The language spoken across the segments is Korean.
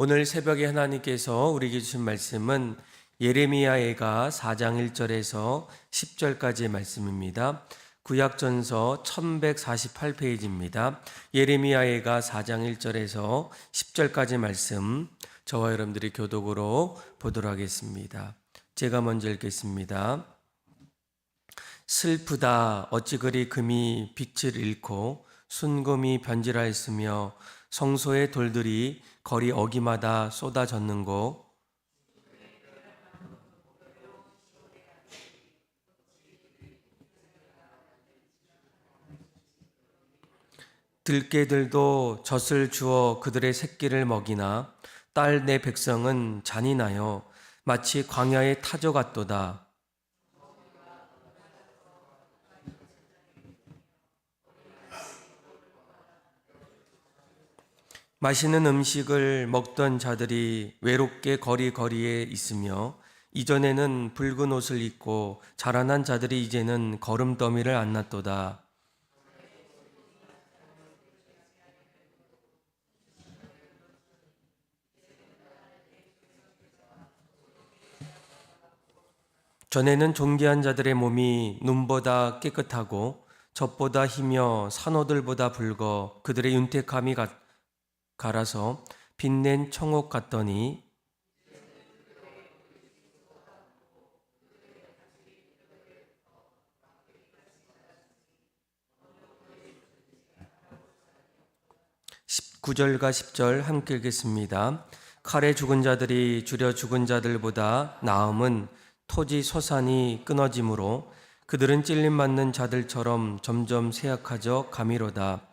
오늘 새벽에 하나님께서 우리에게 주신 말씀은 예레미야애가 4장 1절에서 10절까지의 말씀입니다. 구약전서 1148페이지입니다. 예레미야애가 4장 1절에서 10절까지 말씀, 저와 여러분들이 교독으로 보도록 하겠습니다. 제가 먼저 읽겠습니다. 슬프다 어찌 그리 금이 빛을 잃고 순금이 변질하였으며 성소의 돌들이 거리 어기마다 쏟아졌는고. 들깨들도 젖을 주어 그들의 새끼를 먹이나 딸 내 백성은 잔인하여 마치 광야의 타조 같도다. 맛있는 음식을 먹던 자들이 외롭게 거리거리에 있으며 이전에는 붉은 옷을 입고 자라난 자들이 이제는 거름더미를 안 놨도다. 전에는 존귀한 자들의 몸이 눈보다 깨끗하고 젖보다 희며 산호들보다 붉어 그들의 윤택함이 갈아서 빛낸 청옥 같더니 9절과 10절 함께 읽겠습니다. 칼에 죽은 자들이 줄여 죽은 자들보다 나음은 토지 소산이 끊어짐으로 그들은 찔림 맞는 자들처럼 점점 쇠약하져 가미로다.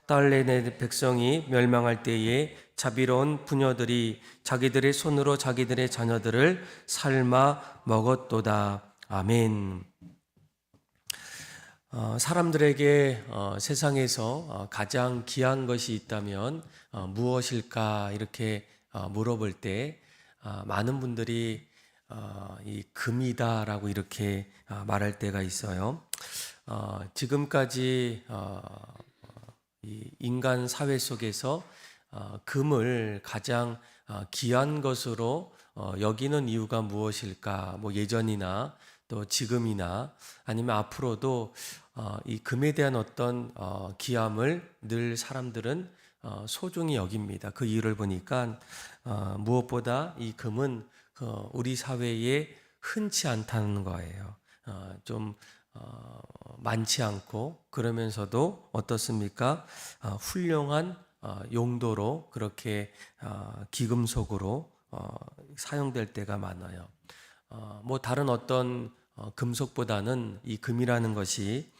딸내 내 백성이 멸망할 때에 자비로운 부녀들이 자기들의 손으로 자기들의 자녀들을 삶아 먹었도다. 아멘. 사람들에게 세상에서 가장 귀한 것이 있다면 무엇일까 이렇게 물어볼 때 많은 분들이 이 금이다라고 이렇게 말할 때가 있어요. 지금까지 이 인간 사회 속에서 금을 가장 귀한 것으로 여기는 이유가 무엇일까? 뭐 예전이나 또 지금이나 아니면 앞으로도 이 금에 대한 어떤 귀함을 늘 사람들은 소중히 여깁니다. 그 이유를 보니까 무엇보다 이 금은 우리 사회에 흔치 않다는 거예요. 좀 많지 않고 그러면서도 어떻습니까? 훌륭한 용도로 그렇게 귀금속으로 사용될 때가 많아요. 뭐 다른 어떤 금속보다는 이 금이라는 것이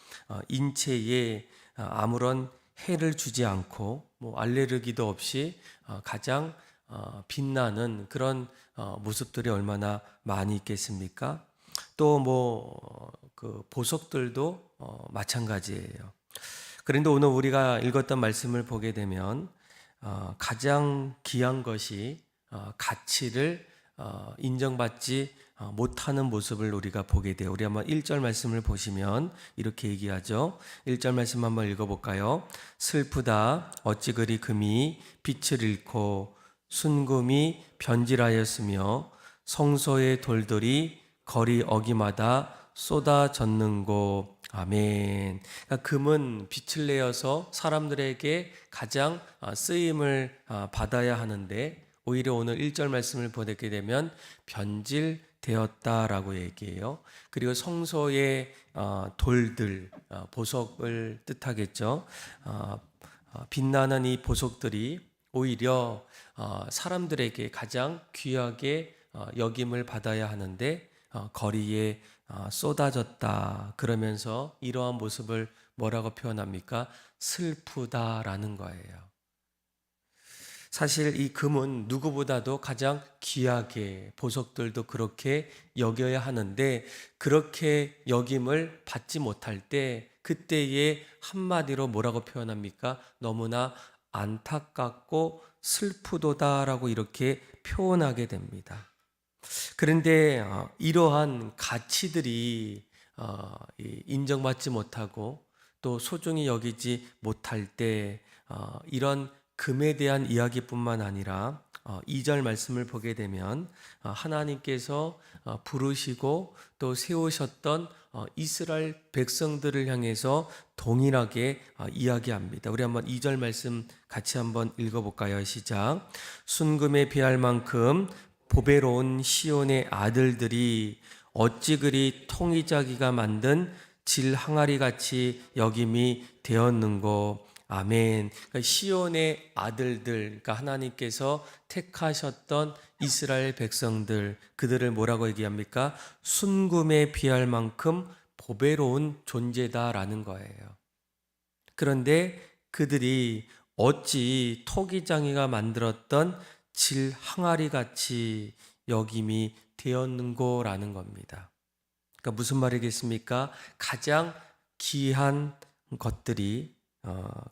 인체에 아무런 해를 주지 않고 뭐 알레르기도 없이 가장 빛나는 그런 모습들이 얼마나 많이 있겠습니까? 또 뭐 그 보석들도 마찬가지예요. 그런데 오늘 우리가 읽었던 말씀을 보게 되면 가장 귀한 것이 가치를 인정받지 못하는 모습을 우리가 보게 돼요. 우리 한번 1절 말씀을 보시면 이렇게 얘기하죠. 1절 말씀 한번 읽어볼까요? 슬프다 어찌 그리 금이 빛을 잃고 순금이 변질하였으며 성소의 돌들이 거리 어기마다 쏟아졌는고. 아멘. 그러니까 금은 빛을 내어서 사람들에게 가장 쓰임을 받아야 하는데 오히려 오늘 1절 말씀을 보게 되면 변질되었다라고 얘기해요. 그리고 성소의 돌들, 보석을 뜻하겠죠. 빛나는 이 보석들이 오히려 사람들에게 가장 귀하게 여김을 받아야 하는데 거리에 쏟아졌다. 그러면서 이러한 모습을 뭐라고 표현합니까? 슬프다라는 거예요. 사실 이 금은 누구보다도 가장 귀하게 보석들도 그렇게 여겨야 하는데 그렇게 여김을 받지 못할 때 그때의 한마디로 뭐라고 표현합니까? 너무나 안타깝고 슬프도다라고 이렇게 표현하게 됩니다. 그런데 이러한 가치들이 인정받지 못하고 또 소중히 여기지 못할 때 이런 금에 대한 이야기뿐만 아니라 2절 말씀을 보게 되면 하나님께서 부르시고 또 세우셨던 이스라엘 백성들을 향해서 동일하게 이야기합니다. 우리 한번 2절 말씀 같이 한번 읽어볼까요? 시작. 순금에 비할 만큼 보배로운 시온의 아들들이 어찌 그리 통이자기가 만든 질 항아리 같이 여김이 되었는고. 아멘. 그러니까 시온의 아들들, 그러니까 하나님께서 택하셨던 이스라엘 백성들, 그들을 뭐라고 얘기합니까? 순금에 비할 만큼 보배로운 존재다라는 거예요. 그런데 그들이 어찌 토기장이가 만들었던 질 항아리 같이 여김이 되었는고라는 겁니다. 그러니까 무슨 말이겠습니까? 가장 귀한 것들이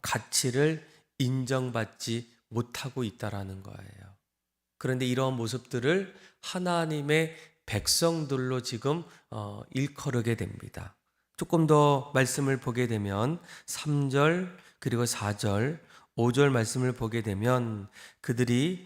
가치를 인정받지 못하고 있다라는 거예요. 그런데 이런 모습들을 하나님의 백성들로 지금 일컬으게 됩니다. 조금 더 말씀을 보게 되면 3절 그리고 4절 5절 말씀을 보게 되면 그들이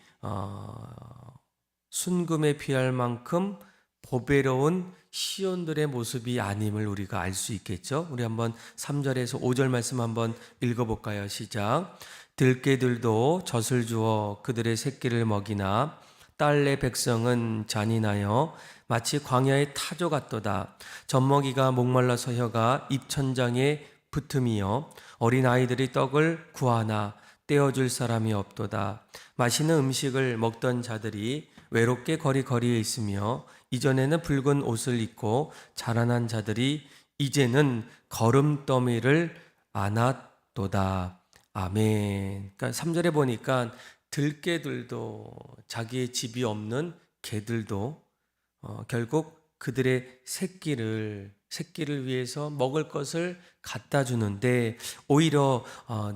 순금에 비할 만큼 보배로운 시온들의 모습이 아님을 우리가 알 수 있겠죠. 우리 한번 3절에서 5절 말씀 한번 읽어볼까요? 시작. 들깨들도 젖을 주어 그들의 새끼를 먹이나 딸내 백성은 잔인하여 마치 광야의 타조 같도다. 젖먹이가 목말라서 혀가 입천장에 붙음이여 어린아이들이 떡을 구하나 떼어줄 사람이 없도다. 맛있는 음식을 먹던 자들이 외롭게 거리에 있으며 이전에는 붉은 옷을 입고 자라난 자들이 이제는 거름더미를 안았도다. 아멘. 그러니까 3절에 보니까 들개들도 자기의 집이 없는 개들도 결국 그들의 새끼를 위해서 먹을 것을 갖다 주는데 오히려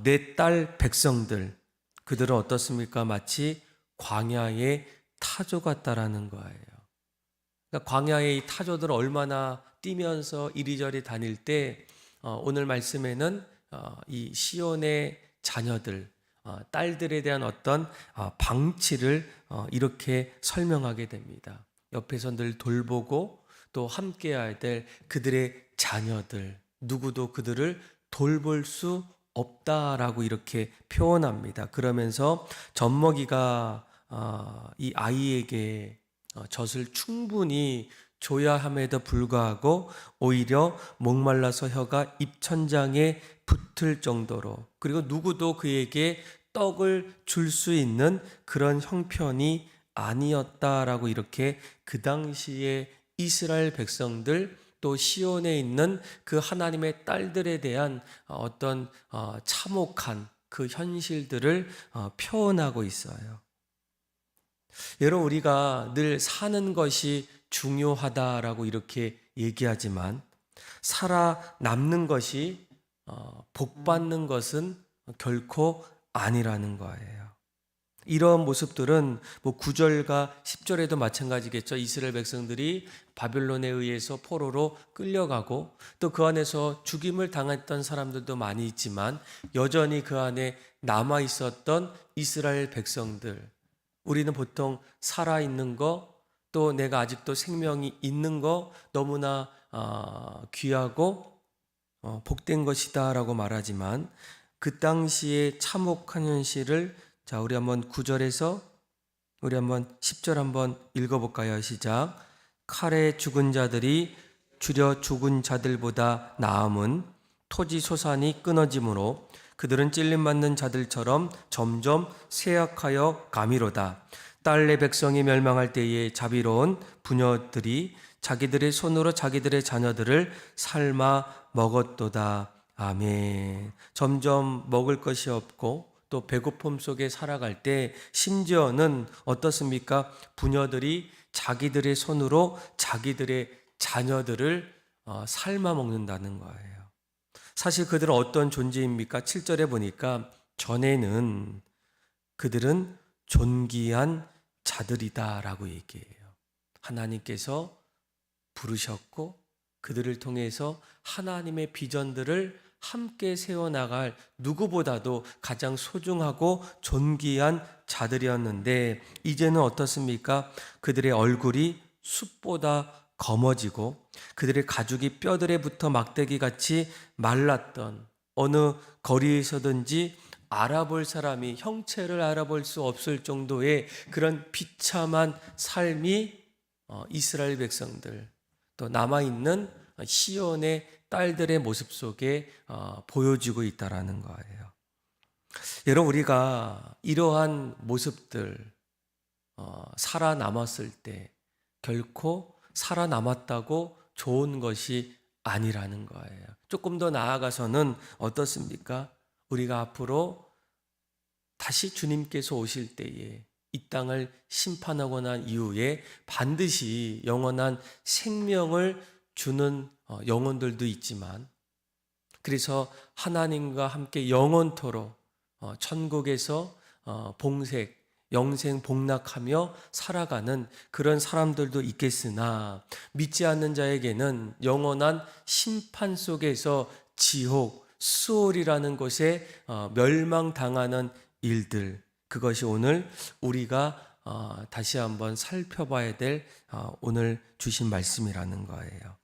내 딸 백성들 그들은 어떻습니까? 마치 광야의 타조 같다라는 거예요. 그러니까 광야의 이 타조들 얼마나 뛰면서 이리저리 다닐 때 오늘 말씀에는 이 시온의 자녀들 딸들에 대한 어떤 방치를 이렇게 설명하게 됩니다. 옆에서 늘 돌보고 또 함께해야 될 그들의 자녀들 누구도 그들을 돌볼 수 없다라고 이렇게 표현합니다. 그러면서 젖먹이가 이 아이에게 젖을 충분히 줘야 함에도 불구하고 오히려 목말라서 혀가 입천장에 붙을 정도로 그리고 누구도 그에게 떡을 줄 수 있는 그런 형편이 아니었다라고 이렇게 그 당시에 이스라엘 백성들 또 시온에 있는 그 하나님의 딸들에 대한 어떤 참혹한 그 현실들을 표현하고 있어요. 여러분 우리가 늘 사는 것이 중요하다라고 이렇게 얘기하지만 살아남는 것이 복받는 것은 결코 아니라는 거예요. 이런 모습들은 9절과 10절에도 마찬가지겠죠. 이스라엘 백성들이 바벨론에 의해서 포로로 끌려가고 또 그 안에서 죽임을 당했던 사람들도 많이 있지만 여전히 그 안에 남아 있었던 이스라엘 백성들 우리는 보통 살아있는 거 또 내가 아직도 생명이 있는 거 너무나 귀하고 복된 것이다 라고 말하지만 그 당시의 참혹한 현실을 자 우리 한번 9절에서 우리 한번 10절 한번 읽어볼까요? 시작. 칼에 죽은 자들이 줄여 죽은 자들보다 나음은 토지 소산이 끊어짐으로 그들은 찔림받는 자들처럼 점점 쇠약하여 가미로다. 딸내 백성이 멸망할 때에 자비로운 부녀들이 자기들의 손으로 자기들의 자녀들을 삶아 먹었도다. 아멘. 점점 먹을 것이 없고 또 배고픔 속에 살아갈 때 심지어는 어떻습니까? 부녀들이 자기들의 손으로 자기들의 자녀들을 삶아 먹는다는 거예요. 사실 그들은 어떤 존재입니까? 7절에 보니까 전에는 그들은 존귀한 자들이다라고 얘기해요. 하나님께서 부르셨고 그들을 통해서 하나님의 비전들을 함께 세워나갈 누구보다도 가장 소중하고 존귀한 자들이었는데 이제는 어떻습니까? 그들의 얼굴이 숯보다 검어지고 그들의 가죽이 뼈들에 붙어 막대기같이 말랐던, 어느 거리에서든지 알아볼 사람이, 형체를 알아볼 수 없을 정도의 그런 비참한 삶이 이스라엘 백성들, 또 남아있는 시온의 딸들의 모습 속에 보여지고 있다라는 거예요. 여러분, 우리가 이러한 모습들 살아남았을 때 결코 살아남았다고 좋은 것이 아니라는 거예요. 조금 더 나아가서는 어떻습니까? 우리가 앞으로 다시 주님께서 오실 때에 이 땅을 심판하고 난 이후에 반드시 영원한 생명을 주는 영혼들도 있지만, 그래서 하나님과 함께 영원토록 천국에서 봉색, 영생 복락하며 살아가는 그런 사람들도 있겠으나, 믿지 않는 자에게는 영원한 심판 속에서 지옥, 수월이라는 곳에 멸망당하는 일들, 그것이 오늘 우리가 다시 한번 살펴봐야 될 오늘 주신 말씀이라는 거예요.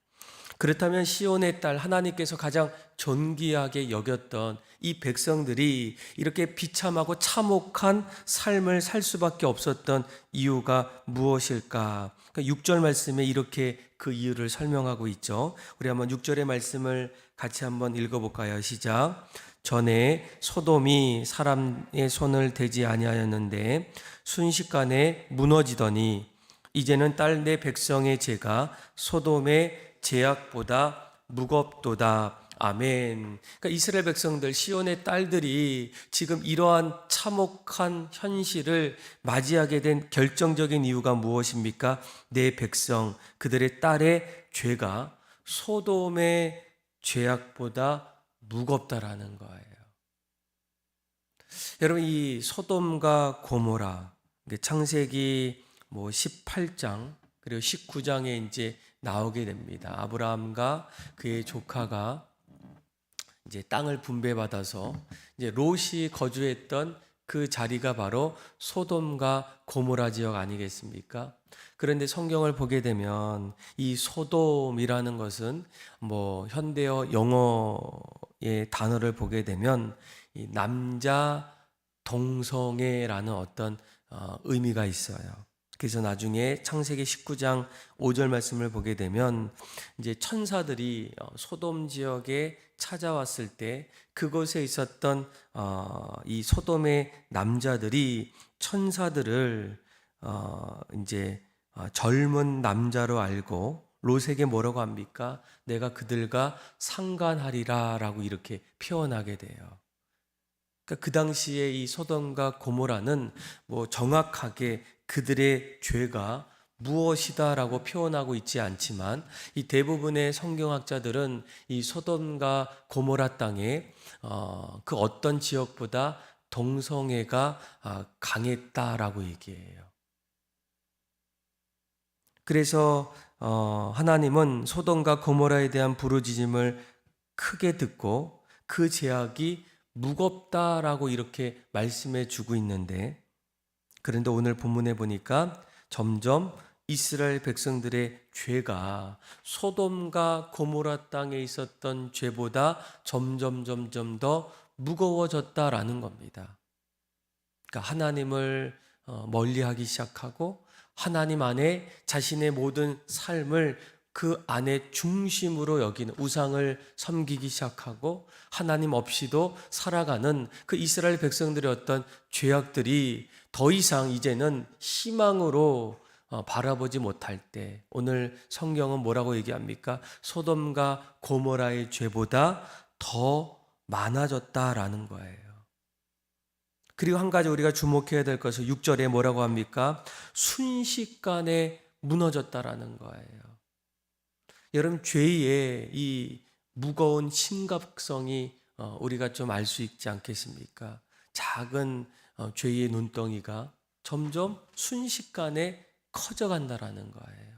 그렇다면 시온의 딸, 하나님께서 가장 존귀하게 여겼던 이 백성들이 이렇게 비참하고 참혹한 삶을 살 수밖에 없었던 이유가 무엇일까? 6절 말씀에 이렇게 그 이유를 설명하고 있죠. 우리 한번 6절의 말씀을 같이 한번 읽어볼까요? 시작. 전에 소돔이 사람의 손을 대지 아니하였는데 순식간에 무너지더니 이제는 딸 내 백성의 죄가 소돔의 죄악보다 무겁도다. 아멘. 그러니까 이스라엘 백성들, 시온의 딸들이 지금 이러한 참혹한 현실을 맞이하게 된 결정적인 이유가 무엇입니까? 내 백성, 그들의 딸의 죄가 소돔의 죄악보다 무겁다라는 거예요. 여러분, 이 소돔과 고모라, 창세기 18장 그리고 19장에 이제 나오게 됩니다. 아브라함과 그의 조카가 이제 땅을 분배받아서 이제 롯이 거주했던 그 자리가 바로 소돔과 고모라 지역 아니겠습니까? 그런데 성경을 보게 되면 이 소돔이라는 것은 현대어 영어의 단어를 보게 되면 이 남자 동성애라는 어떤 의미가 있어요. 그래서 나중에 창세기 19장 5절 말씀을 보게 되면 이제 천사들이 소돔 지역에 찾아왔을 때 그곳에 있었던 이 소돔의 남자들이 천사들을 이제 젊은 남자로 알고 롯에게 뭐라고 합니까? 내가 그들과 상관하리라라고 이렇게 표현하게 돼요. 그러니까 그 당시에 이 소돔과 고모라는 정확하게 그들의 죄가 무엇이다라고 표현하고 있지 않지만 이 대부분의 성경학자들은 이 소돔과 고모라 땅에 그 어떤 지역보다 동성애가 강했다라고 얘기해요. 그래서 하나님은 소돔과 고모라에 대한 부르짖음을 크게 듣고 그 죄악이 무겁다라고 이렇게 말씀해 주고 있는데, 그런데 오늘 본문에 보니까 점점 이스라엘 백성들의 죄가 소돔과 고모라 땅에 있었던 죄보다 점점 더 무거워졌다라는 겁니다. 그러니까 하나님을 멀리하기 시작하고 하나님 안에 자신의 모든 삶을 그 안에 중심으로 여기는, 우상을 섬기기 시작하고 하나님 없이도 살아가는 그 이스라엘 백성들의 어떤 죄악들이 더 이상 이제는 희망으로 바라보지 못할 때, 오늘 성경은 뭐라고 얘기합니까? 소돔과 고모라의 죄보다 더 많아졌다라는 거예요. 그리고 한 가지 우리가 주목해야 될 것은 6절에 뭐라고 합니까? 순식간에 무너졌다라는 거예요. 여러분, 죄의 이 무거운 심각성이 우리가 좀 알 수 있지 않겠습니까? 작은 죄의 눈덩이가 점점 순식간에 커져간다라는 거예요.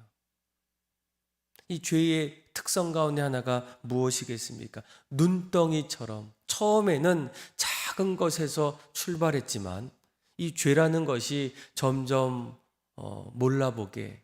이 죄의 특성 가운데 하나가 무엇이겠습니까? 눈덩이처럼 처음에는 작은 것에서 출발했지만 이 죄라는 것이 점점 몰라보게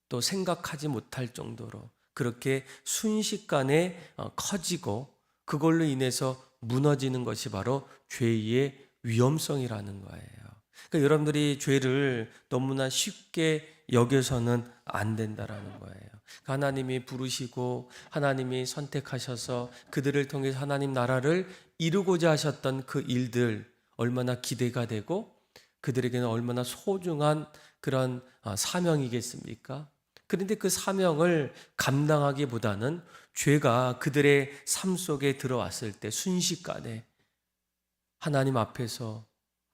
또 생각하지 못할 정도로 그렇게 순식간에 커지고 그걸로 인해서 무너지는 것이 바로 죄의 위험성이라는 거예요. 그러니까 여러분들이 죄를 너무나 쉽게 여겨서는 안 된다라는 거예요. 하나님이 부르시고 하나님이 선택하셔서 그들을 통해서 하나님 나라를 이루고자 하셨던 그 일들 얼마나 기대가 되고 그들에게는 얼마나 소중한 그런 사명이겠습니까? 그런데 그 사명을 감당하기보다는 죄가 그들의 삶 속에 들어왔을 때 순식간에 하나님 앞에서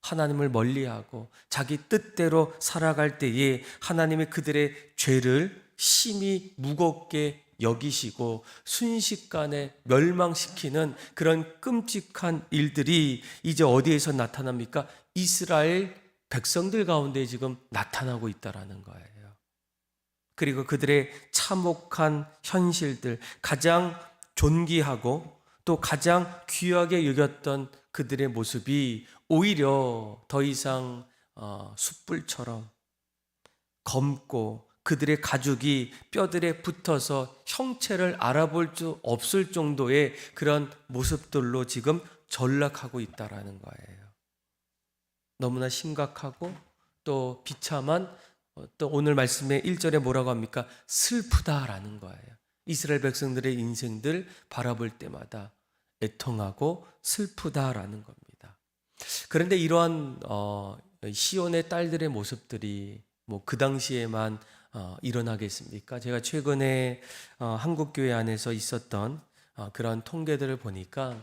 하나님을 멀리하고 자기 뜻대로 살아갈 때에 하나님이 그들의 죄를 심히 무겁게 여기시고 순식간에 멸망시키는 그런 끔찍한 일들이 이제 어디에서 나타납니까? 이스라엘 백성들 가운데 지금 나타나고 있다라는 거예요. 그리고 그들의 참혹한 현실들, 가장 존귀하고 또 가장 귀하게 여겼던 그들의 모습이 오히려 더 이상 숯불처럼 검고 그들의 가죽이 뼈들에 붙어서 형체를 알아볼 수 없을 정도의 그런 모습들로 지금 전락하고 있다라는 거예요. 너무나 심각하고 또 비참한 또 오늘 말씀의 1절에 뭐라고 합니까? 슬프다라는 거예요. 이스라엘 백성들의 인생들 바라볼 때마다 애통하고 슬프다라는 겁니다. 그런데 이러한 시온의 딸들의 모습들이 뭐 그 당시에만 일어나겠습니까? 제가 최근에 한국교회 안에서 있었던 그런 통계들을 보니까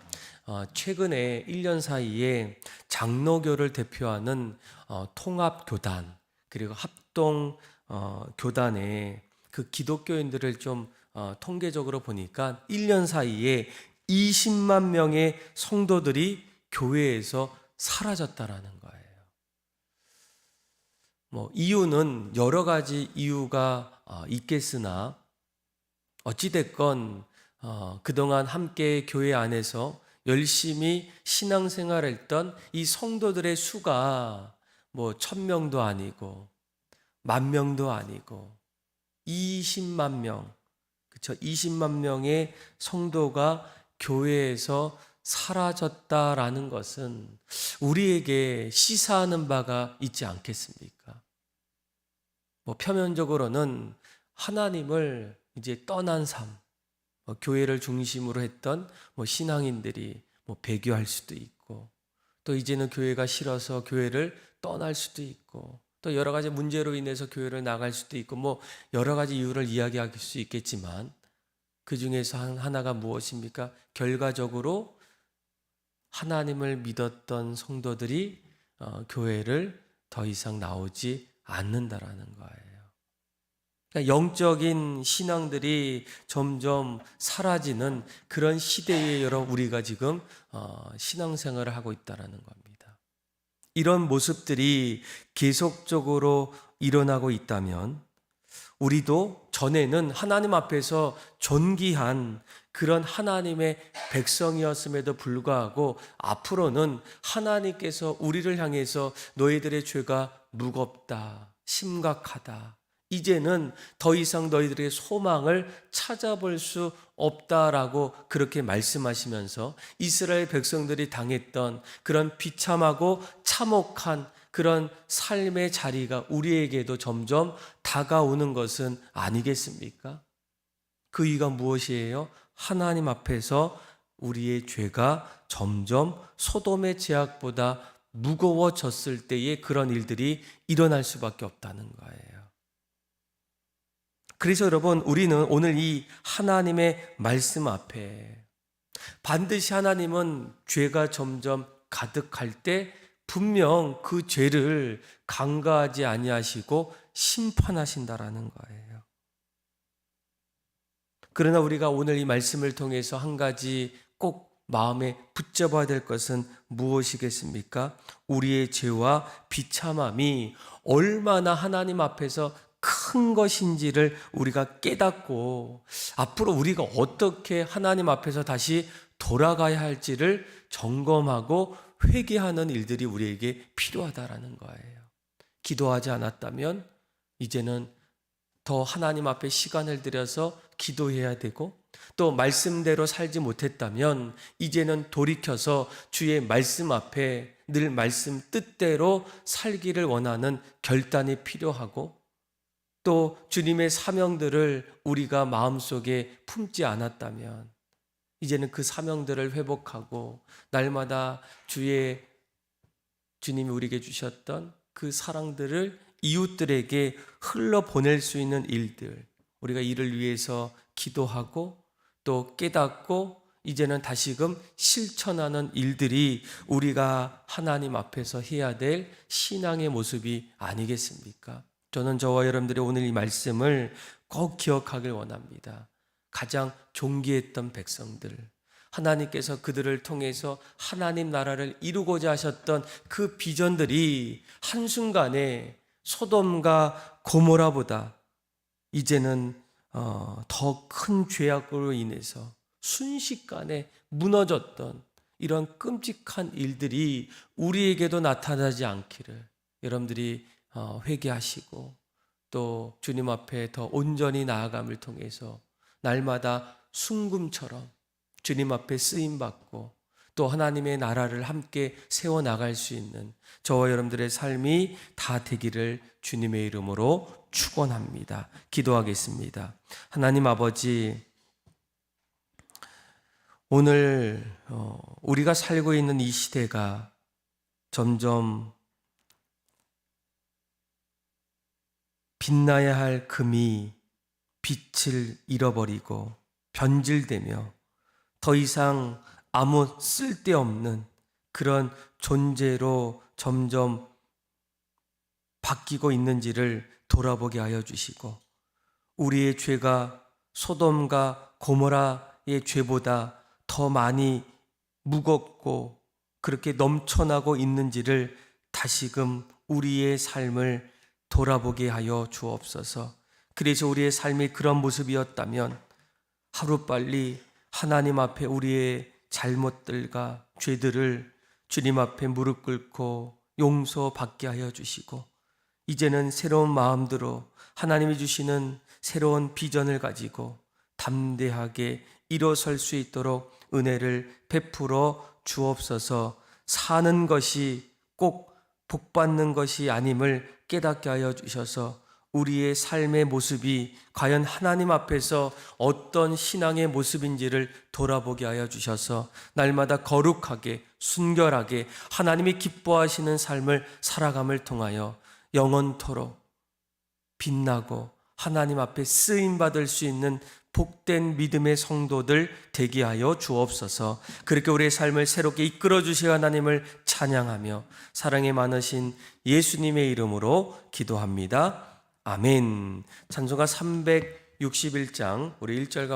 최근에 1년 사이에 장로교를 대표하는 통합교단 그리고 합동 교단의 그 기독교인들을 좀 통계적으로 보니까 1년 사이에 20만 명의 성도들이 교회에서 사라졌다라는 거예요. 뭐 이유는 여러 가지 이유가 있겠으나 어찌됐건 그동안 함께 교회 안에서 열심히 신앙생활했던 이 성도들의 수가 뭐 1,000명도 아니고 10,000명도 아니고 20만 명, 그렇죠? 20만 명의 성도가 교회에서 사라졌다라는 것은 우리에게 시사하는 바가 있지 않겠습니까? 뭐 표면적으로는 하나님을 이제 떠난 삶, 교회를 중심으로 했던 신앙인들이 배교할 수도 있고 또 이제는 교회가 싫어서 교회를 떠날 수도 있고 또 여러 가지 문제로 인해서 교회를 나갈 수도 있고 여러 가지 이유를 이야기할 수 있겠지만 그 중에서 하나가 무엇입니까? 결과적으로 하나님을 믿었던 성도들이 교회를 더 이상 나오지 않는다라는 거예요. 그러니까 영적인 신앙들이 점점 사라지는 그런 시대에 여러분 우리가 지금 신앙생활을 하고 있다라는 겁니다. 이런 모습들이 계속적으로 일어나고 있다면 우리도 전에는 하나님 앞에서 존귀한 그런 하나님의 백성이었음에도 불구하고 앞으로는 하나님께서 우리를 향해서 너희들의 죄가 무겁다, 심각하다. 이제는 더 이상 너희들의 소망을 찾아볼 수 없다라고 그렇게 말씀하시면서 이스라엘 백성들이 당했던 그런 비참하고 참혹한 그런 삶의 자리가 우리에게도 점점 다가오는 것은 아니겠습니까? 그 이유가 무엇이에요? 하나님 앞에서 우리의 죄가 점점 소돔의 죄악보다 무거워졌을 때에 그런 일들이 일어날 수밖에 없다는 거예요. 그래서 여러분 우리는 오늘 이 하나님의 말씀 앞에 반드시 하나님은 죄가 점점 가득할 때 분명 그 죄를 간과하지 아니하시고 심판하신다라는 거예요. 그러나 우리가 오늘 이 말씀을 통해서 한 가지 꼭 마음에 붙잡아야 될 것은 무엇이겠습니까? 우리의 죄와 비참함이 얼마나 하나님 앞에서 큰 큰 것인지를 우리가 깨닫고 앞으로 우리가 어떻게 하나님 앞에서 다시 돌아가야 할지를 점검하고 회개하는 일들이 우리에게 필요하다라는 거예요. 기도하지 않았다면 이제는 더 하나님 앞에 시간을 들여서 기도해야 되고, 또 말씀대로 살지 못했다면 이제는 돌이켜서 주의 말씀 앞에 늘 말씀 뜻대로 살기를 원하는 결단이 필요하고, 또 주님의 사명들을 우리가 마음속에 품지 않았다면 이제는 그 사명들을 회복하고 날마다 주님이 우리에게 주셨던 그 사랑들을 이웃들에게 흘러보낼 수 있는 일들, 우리가 이를 위해서 기도하고 또 깨닫고 이제는 다시금 실천하는 일들이 우리가 하나님 앞에서 해야 될 신앙의 모습이 아니겠습니까? 저는 저와 여러분들이 오늘 이 말씀을 꼭 기억하길 원합니다. 가장 존귀했던 백성들, 하나님께서 그들을 통해서 하나님 나라를 이루고자 하셨던 그 비전들이 한순간에 소돔과 고모라보다 이제는 더 큰 죄악으로 인해서 순식간에 무너졌던 이런 끔찍한 일들이 우리에게도 나타나지 않기를 여러분들이 회개하시고 또 주님 앞에 더 온전히 나아감을 통해서 날마다 순금처럼 주님 앞에 쓰임받고 또 하나님의 나라를 함께 세워나갈 수 있는 저와 여러분들의 삶이 다 되기를 주님의 이름으로 축원합니다. 기도하겠습니다. 하나님 아버지, 오늘 우리가 살고 있는 이 시대가 점점 빛나야 할 금이 빛을 잃어버리고 변질되며 더 이상 아무 쓸데없는 그런 존재로 점점 바뀌고 있는지를 돌아보게 하여 주시고, 우리의 죄가 소돔과 고모라의 죄보다 더 많이 무겁고 그렇게 넘쳐나고 있는지를 다시금 우리의 삶을 돌아보게 하여 주옵소서. 그래서 우리의 삶이 그런 모습이었다면 하루빨리 하나님 앞에 우리의 잘못들과 죄들을 주님 앞에 무릎 꿇고 용서받게 하여 주시고, 이제는 새로운 마음으로 하나님이 주시는 새로운 비전을 가지고 담대하게 일어설 수 있도록 은혜를 베풀어 주옵소서. 사는 것이 꼭 복받는 것이 아님을 깨닫게 하여 주셔서 우리의 삶의 모습이 과연 하나님 앞에서 어떤 신앙의 모습인지를 돌아보게 하여 주셔서 날마다 거룩하게 순결하게 하나님이 기뻐하시는 삶을 살아감을 통하여 영원토록 빛나고 하나님 앞에 쓰임받을 수 있는 복된 믿음의 성도들 되게 하여 주옵소서. 그렇게 우리의 삶을 새롭게 이끌어 주실 하나님을 찬양하며 사랑이 많으신 예수님의 이름으로 기도합니다. 아멘. 찬송가 361장 우리 1절과